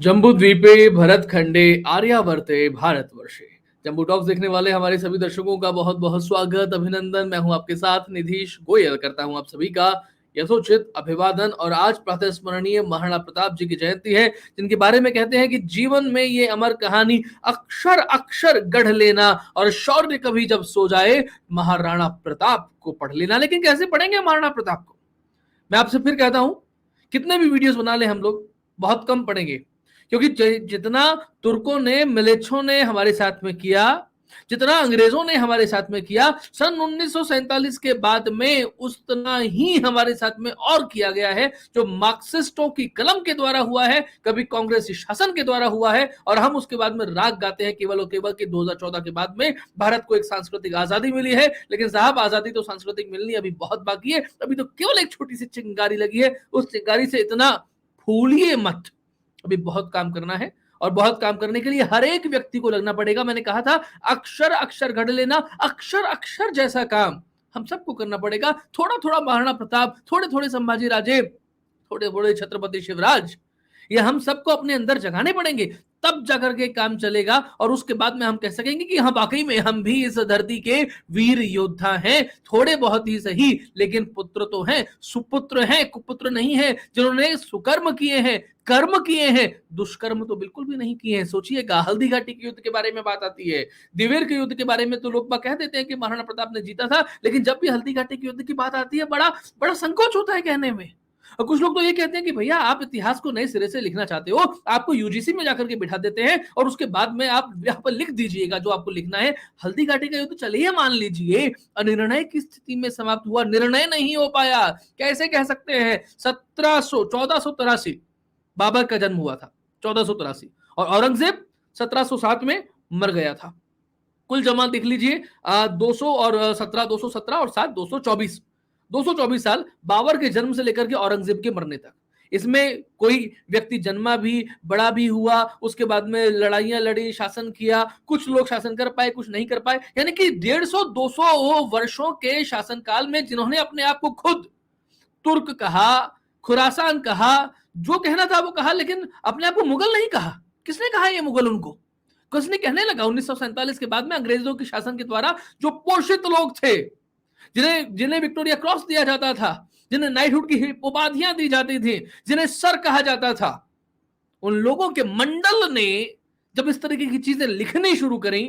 जम्बूद्वीपे भरतखंडे आर्यावर्ते भारतवर्षे। जम्बू टॉक्स देखने वाले हमारे सभी दर्शकों का बहुत बहुत स्वागत, अभिनंदन। मैं हूं आपके साथ निधीश गोयल, करता हूं आप सभी का यथोचित अभिवादन। और आज प्रातः स्मरणीय महाराणा प्रताप जी की जयंती है, जिनके बारे में कहते हैं कि जीवन में ये अमर कहानी अक्षर अक्षर गढ़ लेना, और शौर्य कभी जब सो जाए महाराणा प्रताप को पढ़ लेना। लेकिन कैसे पढ़ेंगे महाराणा प्रताप को? मैं आपसे फिर कहता हूं, कितने भी वीडियोस बना ले हम लोग, बहुत कम पढ़ेंगे। क्योंकि जितना तुर्कों ने, मिलेच्छों ने हमारे साथ में किया, जितना अंग्रेजों ने हमारे साथ में किया सन 1947 के बाद में, उतना ही हमारे साथ में और किया गया है, जो मार्क्सिस्टों की कलम के द्वारा हुआ है, कभी कांग्रेसी शासन के द्वारा हुआ है। और हम उसके बाद में राग गाते हैं केवल और केवल कि 2014 के बाद में भारत को एक सांस्कृतिक आजादी मिली है। लेकिन साहब, आजादी तो सांस्कृतिक मिलनी अभी बहुत बाकी है। अभी तो केवल एक छोटी सी चिंगारी लगी है। उस चिंगारी से इतना फूलिए मत, अभी बहुत काम करना है। और बहुत काम करने के लिए हर एक व्यक्ति को लगना पड़ेगा। मैंने कहा था, अक्षर अक्षर गढ़ लेना, अक्षर अक्षर जैसा काम हम सबको करना पड़ेगा। थोड़ा थोड़ा महाराणा प्रताप, थोड़े थोड़े संभाजी राजे, थोड़े थोड़े छत्रपति शिवराज, ये हम सबको अपने अंदर जगाने पड़ेंगे, तब जाकर के काम चलेगा। और उसके बाद में हम कह सकेंगे कि हाँ, वाकई में हम भी इस धरती के वीर योद्धा हैं। थोड़े बहुत ही सही, लेकिन पुत्र तो हैं, सुपुत्र हैं, कुपुत्र नहीं है, जिन्होंने सुकर्म किए हैं, कर्म किए हैं, दुष्कर्म तो बिल्कुल भी नहीं किए हैं। सोचिएगा, हल्दी घाटी के युद्ध के बारे में बात आती है, दिवेर के युद्ध के बारे में तो लोग कह देते हैं कि महाराणा प्रताप ने जीता था, लेकिन जब भी हल्दी घाटी के युद्ध की बात आती है, बड़ा बड़ा संकोच होता है कहने में। और कुछ लोग तो ये कहते हैं कि भैया, आप इतिहास को नए सिरे से लिखना चाहते हो, आपको यूजीसी में जाकर के बिठा देते हैं और उसके बाद में आप यहाँ पर लिख दीजिएगा जो आपको लिखना है। हल्दी घाटी का युद्ध चलिए मान लीजिए अनिर्णय की स्थिति में समाप्त हुआ, निर्णय नहीं हो पाया। कैसे कह सकते हैं? 1483 बाबर का जन्म हुआ था, 1483, और औरंगजेब 1707 में मर गया था। कुल जमा देख लीजिए, 200 और 17, 217 और 7, 224, 224 साल बाबर के जन्म से लेकर के औरंगजेब के मरने तक। इसमें कोई व्यक्ति जन्मा भी, बड़ा भी हुआ, उसके बाद में लड़ाइयां लड़ी, शासन किया, कुछ लोग शासन कर पाए, कुछ नहीं कर पाए। यानी कि 150-200 वर्षों के शासनकाल में जिन्होंने अपने आप को खुद तुर्क कहा, खुरासान कहा, जो कहना था वो कहा, लेकिन अपने आप को मुगल नहीं कहा। किसने कहा ये मुगल उनको? किसने कहने लगा? 1947 के बाद में अंग्रेजों के शासन के द्वारा जो पोषित लोग थे, जिन्हें जिन्हें विक्टोरिया क्रॉस दिया जाता था, जिन्हें नाइटहुड की उपाधियां दी जाती थी, जिन्हें सर कहा जाता था, उन लोगों के मंडल ने जब इस तरीके की चीजें लिखनी शुरू करी,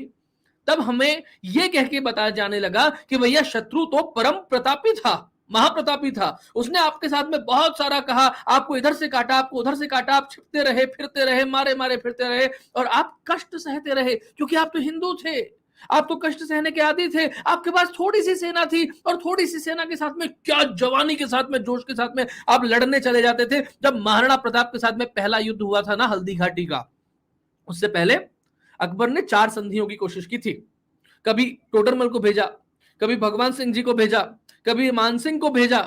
तब हमें यह कह के बताया जाने लगा कि भैया, शत्रु तो परम प्रतापी था, महाप्रतापी था। उसने आपके साथ में बहुत सारा कहा, आपको इधर से काटा, आपको उधर से काटा, आप छिपते रहे, फिरते रहे, मारे मारे फिरते रहे, और आप कष्ट सहते रहे, क्योंकि आप तो हिंदू थे, आप तो कष्ट सहने के आदी थे। आपके पास थोड़ी सी सेना थी, और थोड़ी सी सेना के साथ में क्या जवानी के साथ में, जोश के साथ में आप लड़ने चले जाते थे। जब महाराणा प्रताप के साथ में पहला युद्ध हुआ था ना, हल्दी घाटी का, उससे पहले अकबर ने 4 संधियों की कोशिश की थी। कभी टोडरमल को भेजा, कभी भगवान सिंह जी को भेजा, कभी मान सिंह को भेजा।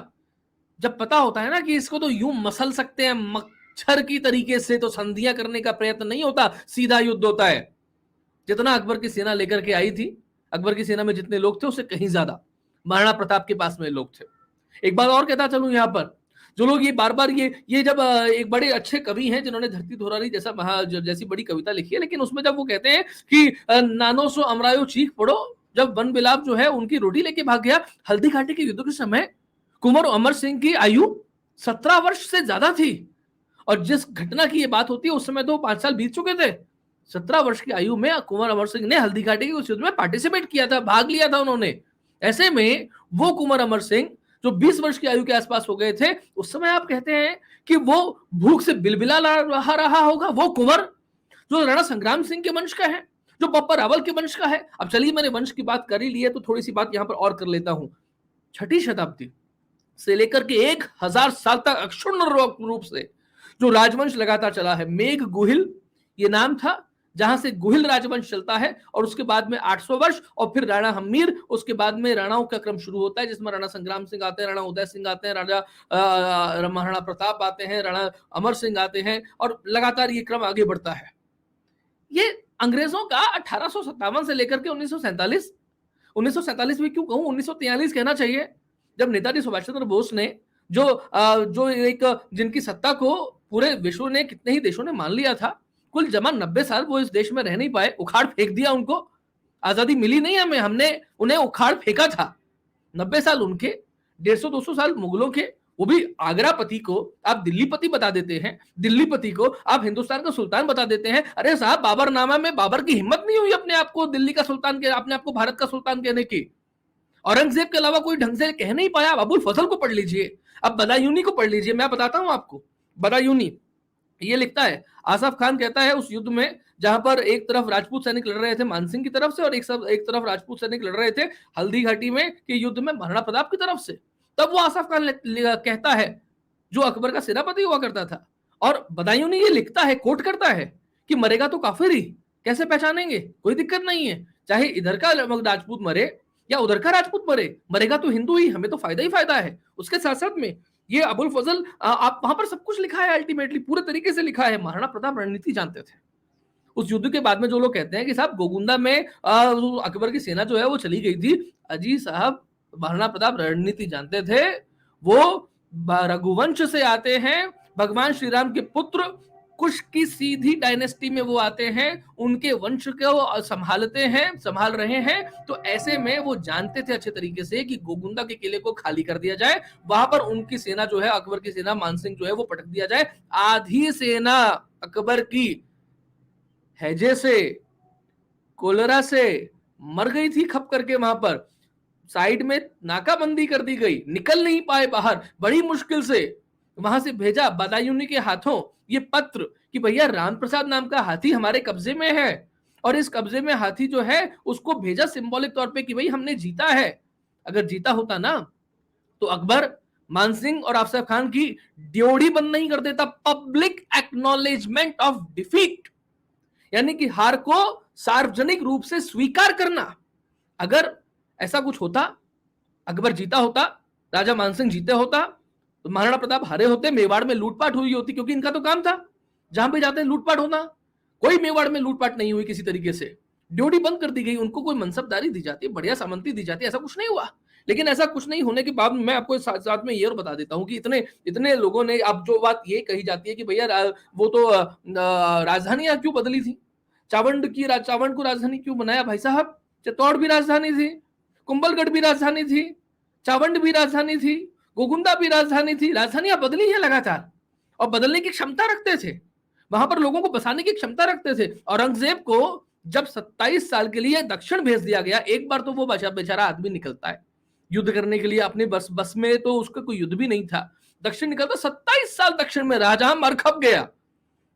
जब पता होता है ना कि इसको तो यूं मसल सकते हैं मच्छर की तरीके से, तो संधियां करने का प्रयत्न नहीं होता, सीधा युद्ध होता है। जितना अकबर की सेना लेकर के आई थी, अकबर की सेना में जितने लोग थे उससे कहीं ज्यादा महाराणा प्रताप के पास में लोग थे। एक बात और कहता चलूं यहां पर, जो लोग ये बार बार ये जब एक बड़े अच्छे कवि हैं जिन्होंने धरती धोरारी जैसी बड़ी कविता लिखी है, लेकिन उसमें जब वो कहते हैं कि नानो सो अमरायो चीख पड़ो, जब वन बिलाप जो है उनकी रोटी लेके भाग गया। हल्दी घाटी के युद्ध के समय कुंवर अमर सिंह की आयु 17 वर्ष से ज्यादा थी, और जिस घटना की ये बात होती है उस समय तो 5 साल बीत चुके थे। 17 वर्ष की आयु में कुंवर अमर सिंह ने हल्दी घाटी के उस युद्ध में पार्टिसिपेट किया था, भाग लिया था उन्होंने। ऐसे में वो कुंवर अमर सिंह जो 20 वर्ष की आयु के आसपास हो गए थे, उस समय आप कहते हैं कि वो भूख से बिलबिला रहा होगा। वो कुंवर जो राणा संग्राम सिंह के वंश का है, जो बप्पा रावल के वंश का है। अब चलिए, मैंने वंश की बात कर ही ली है तो थोड़ी सी बात यहां पर और कर लेता हूं। 6ठी शताब्दी से लेकर के 1000 साल तक अक्षुण्ण रूप से जो राजवंश लगातार चला है, मेघ गुहिल ये नाम था, जहां से गुहिल राजवंश चलता है। और उसके बाद में 800 वर्ष, और फिर राणा हम्मीर, उसके बाद में राणाओं का क्रम शुरू होता है, जिसमें राणा संग्राम सिंह आते हैं, राणा उदय सिंह आते हैं, राजा महाराणा प्रताप आते हैं, राणा अमर सिंह आते हैं, और लगातार ये क्रम आगे बढ़ता है। ये अंग्रेजों का 1857 से लेकर के 1947, 1947 भी क्यों कहूं, 1943 कहना चाहिए, जब नेताजी सुभाष चंद्र बोस ने जो एक जिनकी सत्ता को पूरे विश्व ने, कितने ही देशों ने मान लिया था। कुल जमा 90 साल वो इस देश में रह नहीं पाए, उखाड़ फेंक दिया उनको। आजादी मिली नहीं हमें, हमने उन्हें उखाड़ फेंका था। 90 साल उनके, 150-200 साल मुगलों के, वो भी आगरा पति को आप दिल्ली पति बता देते हैं, दिल्ली पति को आप हिंदुस्तान का सुल्तान बता देते हैं। अरे साहब, बाबरनामा में बाबर की हिम्मत नहीं हुई अपने आप को दिल्ली का सुल्तान के, अपने आप को भारत का सुल्तान कहने की। औरंगजेब के अलावा कोई ढंग से कह नहीं पाया। अबुल फजल को पढ़ लीजिए, अब बदायूनी को पढ़ लीजिए, मैं बताता हूं आपको। बदायूनी ये लिखता है, आसफ खान कहता है उस युद्ध में जहां पर एक तरफ राजपूत सैनिक लड़ रहे थे मानसिंह की तरफ से, और एक तरफ राजपूत सैनिक लड़ रहे थे हल्दी घाटी में के युद्ध में महाराणा प्रताप की तरफ से, तब वो आसफ खान कहता है, जो अकबर का सेनापति हुआ करता था, और बदायूनी ये लिखता है, कोट करता है कि मरेगा तो काफिर ही, कैसे पहचानेंगे, कोई दिक्कत नहीं है, चाहे इधर का राजपूत मरे या उधर का राजपूत मरे, मरेगा तो हिंदू ही, हमें तो फायदा ही फायदा है। उसके साथ साथ में ये अबुल फजल, आप वहां पर सब कुछ लिखा है, अल्टीमेटली पूरे तरीके से लिखा है। महाराणा प्रताप रणनीति जानते थे। उस युद्ध के बाद में जो लोग कहते हैं कि साहब गोगुंदा में अकबर की सेना जो है वो चली गई थी, अजी साहब महाराणा प्रताप रणनीति जानते थे। वो रघुवंश से आते हैं, भगवान श्री राम के पुत्र, कुश की सीधी डायनेस्टी में वो आते हैं, उनके वंश को संभाल रहे हैं। तो ऐसे में वो जानते थे अच्छे तरीके से कि गोगुंदा के किले को खाली कर दिया जाए, वहां पर उनकी सेना जो है, अकबर की सेना, मानसिंह जो है वो पटक दिया जाए। आधी सेना अकबर की हैजे से, कोलरा से मर गई थी खप करके, वहां पर साइड में नाकाबंदी कर दी गई, निकल नहीं पाए बाहर, बड़ी मुश्किल से वहां से भेजा बदायूनी के हाथों ये पत्र कि भैया राम प्रसाद नाम का हाथी हमारे कब्जे में है, और इस कब्जे में हाथी जो है उसको भेजा सिंबॉलिक तौर पे कि भाई हमने जीता है। अगर जीता होता ना तो अकबर मानसिंह और अफजल खान की ड्योढ़ी बंद नहीं कर देता। पब्लिक एक्नॉलेजमेंट ऑफ डिफीट, यानी कि हार को सार्वजनिक रूप से स्वीकार करना। अगर ऐसा कुछ होता, अकबर जीता होता, राजा मानसिंह जीते होता, तो महाराणा प्रताप हारे होते, मेवाड़ में लूटपाट हुई होती, क्योंकि इनका तो काम था जहां पे जाते हैं लूटपाट होना। कोई मेवाड़ में लूटपाट नहीं हुई किसी तरीके से, ड्यूटी बंद कर दी गई, उनको कोई मनसबदारी दी जाती है, बढ़िया सामंती दी जाती है, ऐसा कुछ नहीं हुआ। लेकिन ऐसा कुछ नहीं होने के बाद मैं आपको साथ साथ में ये और बता देता हूं कि इतने इतने लोगों ने, अब जो बात ये कही जाती है कि भैया वो तो राजधानियां क्यों बदली थी, चावंड को राजधानी क्यों बनाया भाई साहब, चित्तौड़ भी राजधानी थी, कुंभलगढ़ भी राजधानी थी, चावंड भी राजधानी थी, गोगुंदा भी राजधानी थी। राजधानियां बदली है लगातार, और बदलने की क्षमता रखते थे, वहां पर लोगों को बसाने की क्षमता रखते थे। औरंगजेब को जब 27 साल के लिए दक्षिण भेज दिया गया, एक बार तो वो बेचारा आदमी निकलता है युद्ध करने के लिए अपने बस में, तो उसका कोई युद्ध भी नहीं था, दक्षिण निकलता, 27 साल दक्षिण में रहा, जहां मर खप गया।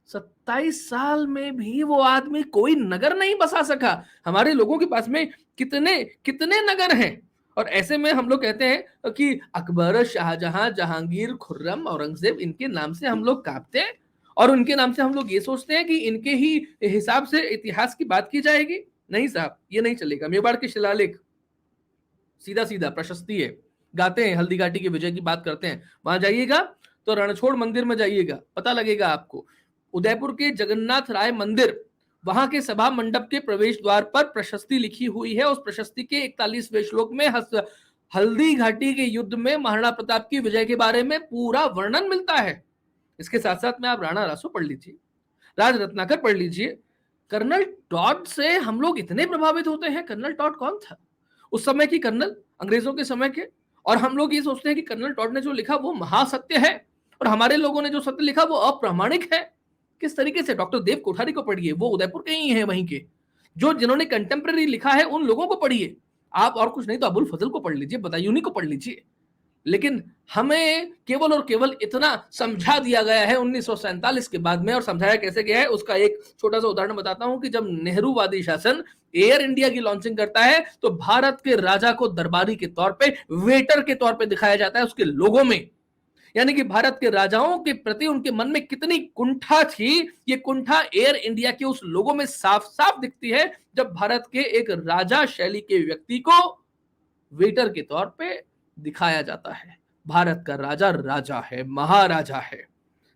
27 साल में भी वो आदमी कोई नगर नहीं बसा सका। हमारे लोगों के पास में कितने कितने नगर हैं, और ऐसे में हम लोग कहते हैं कि अकबर, शाहजहां, जहांगीर, खुर्रम, औरंगजेब, इनके नाम से हम लोग कांपते हैं, और उनके नाम से हम लोग ये सोचते हैं कि इनके ही हिसाब से इतिहास की बात की जाएगी। नहीं साहब, ये नहीं चलेगा। मेवाड़ के शिलालेख सीधा सीधा प्रशस्ति है, गाते हैं, हल्दी घाटी की विजय की बात करते हैं। वहां जाइएगा तो रणछोड़ मंदिर में जाइएगा, पता लगेगा आपको। उदयपुर के जगन्नाथ राय मंदिर, वहां के सभा मंडप के प्रवेश द्वार पर प्रशस्ति लिखी हुई है। उस प्रशस्ति के 41वें श्लोक में हल्दी घाटी के युद्ध में महाराणा प्रताप की विजय के बारे में पूरा वर्णन मिलता है। इसके साथ साथ में आप राणा रासो पढ़ लीजिए, राज रत्नाकर पढ़ लीजिए। कर्नल टॉड से हम लोग इतने प्रभावित होते हैं। कर्नल टॉड कौन था? उस समय की कर्नल, अंग्रेजों के समय के, और हम लोग ये सोचते हैं कि कर्नल टॉड ने जो लिखा वो महासत्य है, और हमारे लोगों ने जो सत्य लिखा वो अप्रामाणिक है। किस तरीके से? डॉक्टर देव कोठारी को पढ़िए, वो उदयपुर के ही हैं, वहीं के, जो जिन्होंने कंटेम्प्रेरी लिखा है उन लोगों को पढ़िए आप, और कुछ नहीं तो अबुल फजल को पढ़ लीजिए, बदायूनी को पढ़ लीजिए। लेकिन हमें केवल और केवल इतना समझा दिया गया है 1947 के बाद में, और समझाया कैसे गया है उसका एक छोटा सा उदाहरण बताता हूं कि जब नेहरूवादी शासन एयर इंडिया की लॉन्चिंग करता है तो भारत के राजा को दरबारी के तौर पे, वेटर के तौर पे दिखाया जाता है उसके लोगों में। यानी कि भारत के राजाओं के प्रति उनके मन में कितनी कुंठा थी, ये कुंठा एयर इंडिया के उस लोगों में साफ साफ दिखती है, जब भारत के एक राजा शैली के व्यक्ति को वेटर के तौर पे दिखाया जाता है। भारत का राजा राजा है, महाराजा है।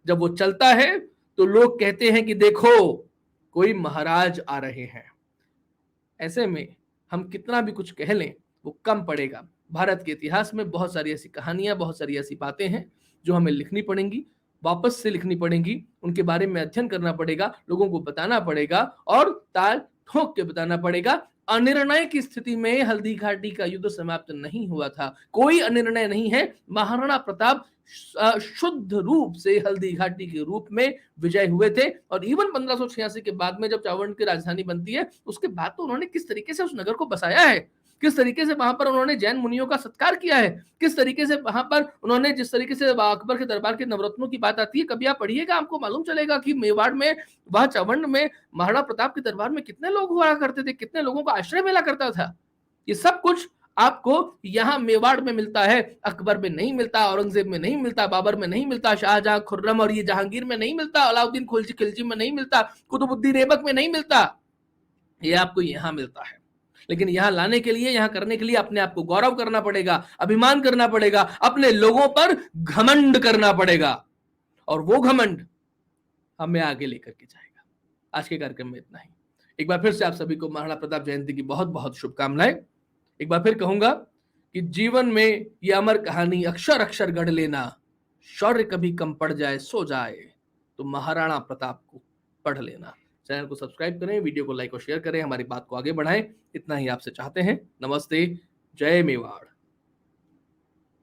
जब वो चलता है तो लोग कहते हैं कि देखो कोई महाराज आ रहे हैं। ऐसे में हम कितना भी कुछ कह लें वो कम पड़ेगा। भारत के इतिहास में बहुत सारी ऐसी कहानियां, बहुत सारी ऐसी बातें हैं जो हमें लिखनी पड़ेंगी, वापस से लिखनी पड़ेंगी, उनके बारे में अध्ययन करना पड़ेगा, लोगों को बताना पड़ेगा और ताल ठोक के बताना पड़ेगा। अनिर्णय की स्थिति में हल्दी घाटी का युद्ध समाप्त नहीं हुआ था। कोई अनिर्णय नहीं है। महाराणा प्रताप शुद्ध रूप से हल्दी घाटी के रूप में विजय हुए थे और इवन 1586 के बाद में जब चावंड की राजधानी बनती है, उसके बाद तो उन्होंने किस तरीके से उस नगर को बसाया है, किस तरीके से वहां पर उन्होंने जैन मुनियों का सत्कार किया है, किस तरीके से वहां पर उन्होंने, जिस तरीके से अकबर के दरबार के नवरत्नों की बात आती है, कभी आप पढ़िएगा, आपको मालूम चलेगा कि मेवाड़ में, वह चावंड में महाराणा प्रताप के दरबार में कितने लोग हुआ करते थे, कितने लोगों का आश्रय मिला करता था। ये सब कुछ आपको यहाँ मेवाड़ में मिलता है, अकबर में नहीं मिलता, औरंगजेब में नहीं मिलता, बाबर में नहीं मिलता, शाहजहां, खुर्रम और ये जहांगीर में नहीं मिलता, अलाउद्दीन खिलजी में नहीं मिलता, कुतुबुद्दीन ऐबक में नहीं मिलता। ये आपको यहाँ मिलता है। लेकिन यहाँ लाने के लिए, यहाँ करने के लिए अपने आप को गौरव करना पड़ेगा, अभिमान करना पड़ेगा, अपने लोगों पर घमंड करना पड़ेगा और वो घमंड हमें आगे लेकर के जाएगा। आज के कार्यक्रम में इतना ही। एक बार फिर से आप सभी को महाराणा प्रताप जयंती की बहुत बहुत शुभकामनाएं। एक बार फिर कहूंगा कि जीवन में ये अमर कहानी अक्षर अक्षर गढ़ लेना, शौर्य कभी कम पड़ जाए सो जाए तो महाराणा प्रताप को पढ़ लेना। चैनल को सब्सक्राइब करें, वीडियो को लाइक और शेयर करें, हमारी बात को आगे बढ़ाएं। इतना ही आपसे चाहते हैं। नमस्ते, जय मेवाड़।